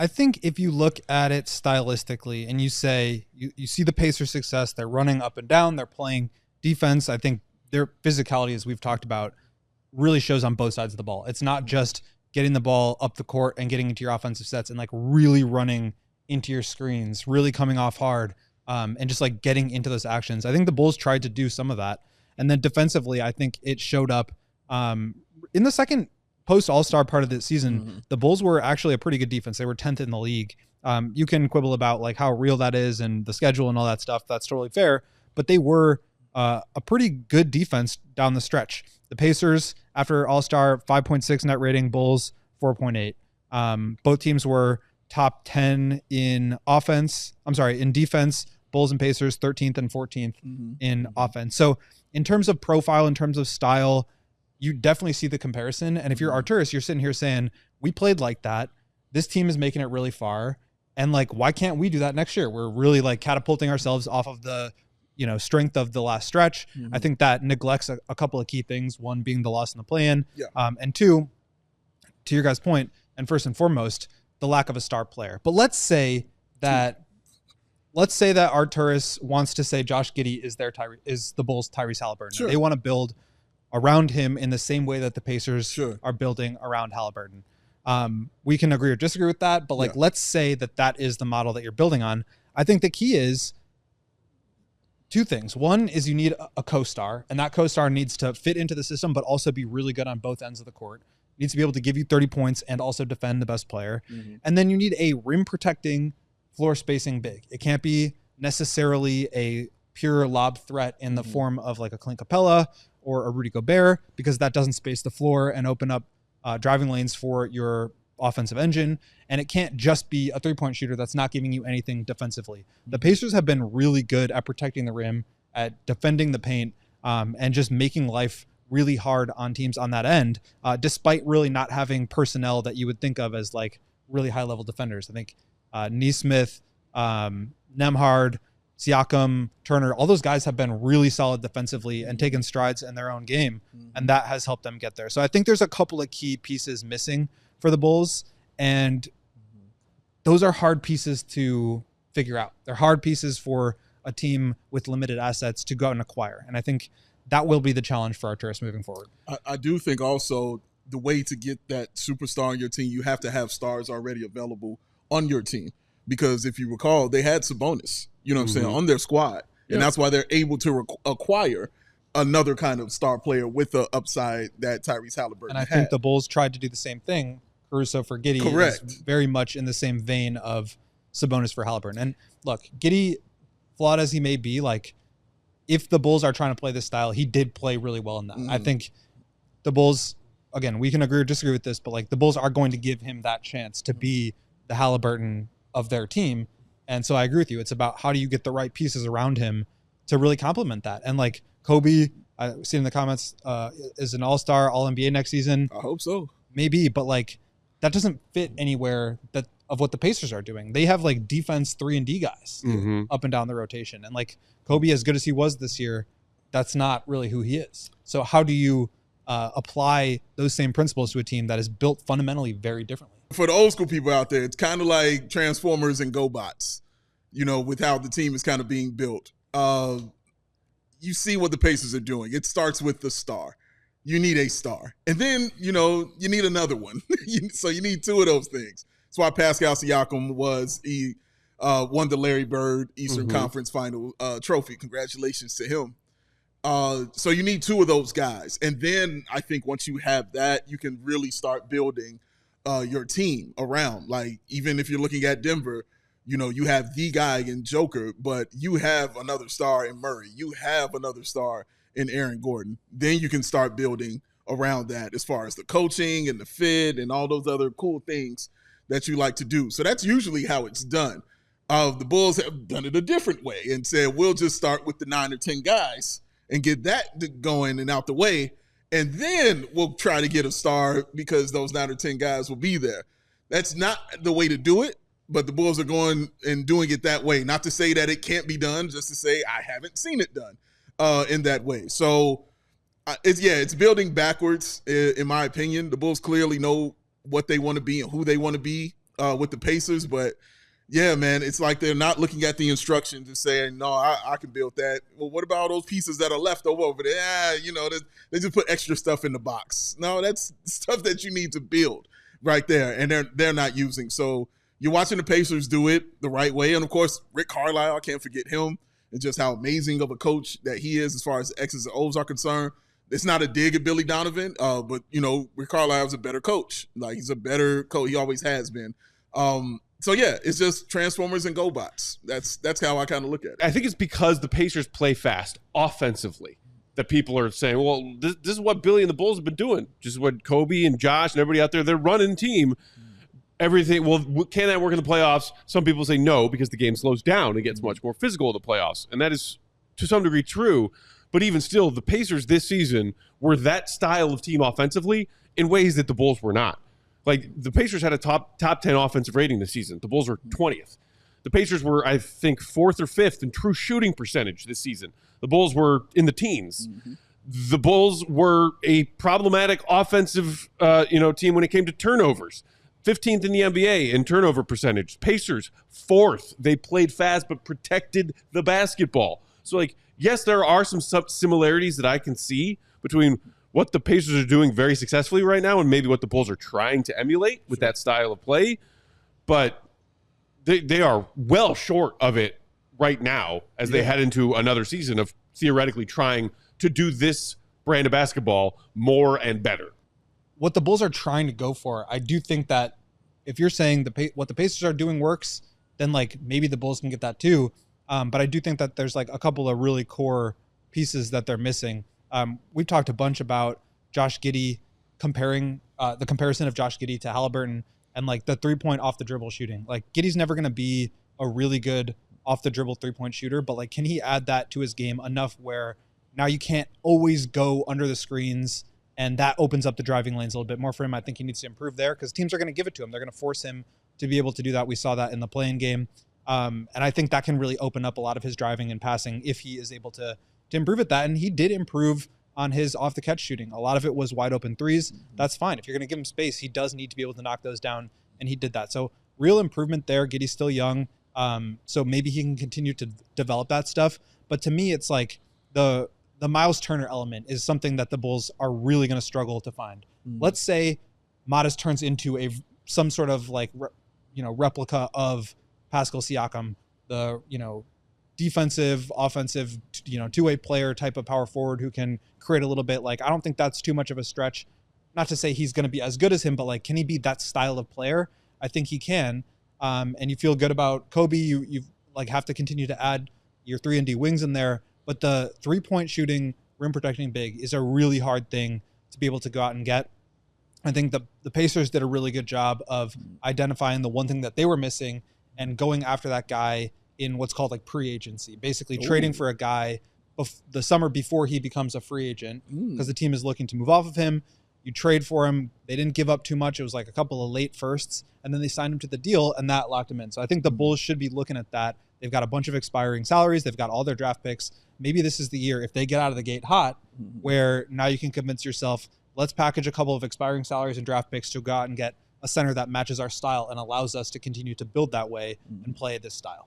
I think if you look at it stylistically and you say, you see the Pacers' success, they're running up and down, they're playing defense. I think their physicality, as we've talked about, really shows on both sides of the ball. It's not just getting the ball up the court and getting into your offensive sets and like really running into your screens, really coming off hard, and just like getting into those actions. I think the Bulls tried to do some of that. And then defensively, I think it showed up in the second post All-Star part of the season. The Bulls were actually a pretty good defense. They were 10th in the league. You can quibble about like how real that is and the schedule and all that stuff. That's totally fair. But they were a pretty good defense down the stretch. The Pacers, after All-Star, 5.6 net rating, Bulls 4.8. Both teams were top 10 in defense. Bulls and Pacers 13th and 14th in offense. So in terms of profile, in terms of style, you definitely see the comparison. And if you're Arturis, you're sitting here saying, we played like that. This team is making it really far. And like, why can't we do that next year? We're really like catapulting ourselves off of the, strength of the last stretch. I think that neglects a couple of key things. One being the loss in the play-in. And two, to your guys' point, and first and foremost, the lack of a star player. But let's say that Arturis wants to say Josh Giddey is the Bulls' Tyrese Haliburton. Sure. They want to build around him in the same way that the Pacers are building around Haliburton. We can agree or disagree with that, but let's say that is the model that you're building on. I think the key is two things. One is you need a co-star, and that co-star needs to fit into the system, but also be really good on both ends of the court. Needs to be able to give you 30 points and also defend the best player. And then you need a rim protecting, floor spacing big. It can't be necessarily a pure lob threat in the form of like a Clint Capella or a Rudy Gobert, because that doesn't space the floor and open up driving lanes for your offensive engine. And it can't just be a three-point shooter that's not giving you anything defensively. The Pacers have been really good at protecting the rim, at defending the paint, and just making life really hard on teams on that end, despite really not having personnel that you would think of as like really high-level defenders. I think Nesmith, Nembhard, Siakam, Turner, all those guys have been really solid defensively and taken strides in their own game, and that has helped them get there. So I think there's a couple of key pieces missing for the Bulls, and those are hard pieces to figure out. They're hard pieces for a team with limited assets to go out and acquire, and I think that will be the challenge for Arturis moving forward. I do think also the way to get that superstar on your team, you have to have stars already available on your team. Because if you recall, they had Sabonis, on their squad. And that's why they're able to acquire another kind of star player with the upside that Tyrese Haliburton And I think the Bulls tried to do the same thing. Caruso for Giddey is very much in the same vein of Sabonis for Haliburton. And look, Giddey, flawed as he may be, like, if the Bulls are trying to play this style, he did play really well in that. I think the Bulls, again, we can agree or disagree with this, but like the Bulls are going to give him that chance to be the Haliburton of their team. And so I agree with you. It's about how do you get the right pieces around him to really complement that. And like Kobe, I see in the comments, is an all-star, all-NBA next season. I hope so. Maybe, but like that doesn't fit anywhere of what the Pacers are doing. They have like defense 3-and-D guys up and down the rotation. And like Kobe, as good as he was this year, that's not really who he is. So how do you apply those same principles to a team that is built fundamentally very differently? For the old school people out there, it's kind of like Transformers and GoBots, with how the team is kind of being built. You see what the Pacers are doing. It starts with the star. You need a star. And then, you need another one. So you need two of those things. That's why Pascal Siakam won the Larry Bird Eastern Conference Final trophy. Congratulations to him. So you need two of those guys. And then I think once you have that, you can really start building your team around. Like, even if you're looking at Denver, you have the guy in Joker, but you have another star in Murray. You have another star in Aaron Gordon. Then you can start building around that as far as the coaching and the fit and all those other cool things that you like to do. So that's usually how it's done. The Bulls have done it a different way and said, we'll just start with the 9 or 10 guys and get that going and out the way. And then we'll try to get a star because those 9 or 10 guys will be there. That's not the way to do it, but the Bulls are going and doing it that way. Not to say that it can't be done, just to say I haven't seen it done in that way. So, it's building backwards, in my opinion. The Bulls clearly know what they want to be and who they want to be with the Pacers, but yeah, man, it's like they're not looking at the instructions and saying, no, I can build that. Well, what about all those pieces that are left over there? They just put extra stuff in the box. No, that's stuff that you need to build right there, and they're not using. So you're watching the Pacers do it the right way. And, of course, Rick Carlisle, I can't forget him, and just how amazing of a coach that he is as far as X's and O's are concerned. It's not a dig at Billy Donovan, but, Rick Carlisle's a better coach. Like, he's a better coach. He always has been. So, yeah, it's just Transformers and GoBots. That's how I kind of look at it. I think it's because the Pacers play fast offensively that people are saying, well, this is what Billy and the Bulls have been doing. Just what Kobe and Josh and everybody out there, they're running team. Everything, well, can that work in the playoffs? Some people say no because the game slows down and gets much more physical in the playoffs. And that is, to some degree, true. But even still, the Pacers this season were that style of team offensively in ways that the Bulls were not. Like, the Pacers had a top 10 offensive rating this season. The Bulls were 20th. The Pacers were, I think, 4th or 5th in true shooting percentage this season. The Bulls were in the teens. Mm-hmm. The Bulls were a problematic offensive team when it came to turnovers. 15th in the NBA in turnover percentage. Pacers, 4th. They played fast but protected the basketball. So, like, yes, there are some similarities that I can see between what the Pacers are doing very successfully right now and maybe what the Bulls are trying to emulate with that style of play. But they are well short of it right now as they head into another season of theoretically trying to do this brand of basketball more and better. What the Bulls are trying to go for, I do think that if you're saying what the Pacers are doing works, then like maybe the Bulls can get that too. But I do think that there's like a couple of really core pieces that they're missing. We've talked a bunch about Josh Giddey comparing the comparison of Josh Giddey to Haliburton and like the 3-point off the dribble shooting. Like Giddey's never going to be a really good off the dribble 3-point shooter, but like, can he add that to his game enough where now you can't always go under the screens and that opens up the driving lanes a little bit more for him? I think he needs to improve there because teams are going to give it to him. They're going to force him to be able to do that. We saw that in the play-in game. And I think that can really open up a lot of his driving and passing if he is able to improve at that. And he did improve on his off the catch shooting. A lot of it was wide open threes. That's fine. If you're going to give him space, he does need to be able to knock those down. And he did that. So real improvement there. Giddey's still young. So maybe he can continue to develop that stuff. But to me, it's like the Miles Turner element is something that the Bulls are really going to struggle to find. Let's say Modest turns into some sort of like, replica of Pascal Siakam, the, defensive, offensive, two-way player type of power forward who can create a little bit. Like, I don't think that's too much of a stretch. Not to say he's going to be as good as him, but like, can he be that style of player? I think he can. And you feel good about Kobe. You like have to continue to add your 3-and-D wings in there. But the 3-point shooting, rim protecting big is a really hard thing to be able to go out and get. I think the Pacers did a really good job of identifying the one thing that they were missing and going after that guy in what's called like pre-agency, basically trading for a guy the summer before he becomes a free agent because the team is looking to move off of him. You trade for him. They didn't give up too much. It was like a couple of late firsts, and then they signed him to the deal, and that locked him in. So I think the Bulls should be looking at that. They've got a bunch of expiring salaries. They've got all their draft picks. Maybe this is the year, if they get out of the gate hot, where now you can convince yourself, let's package a couple of expiring salaries and draft picks to go out and get a center that matches our style and allows us to continue to build that way and play this style.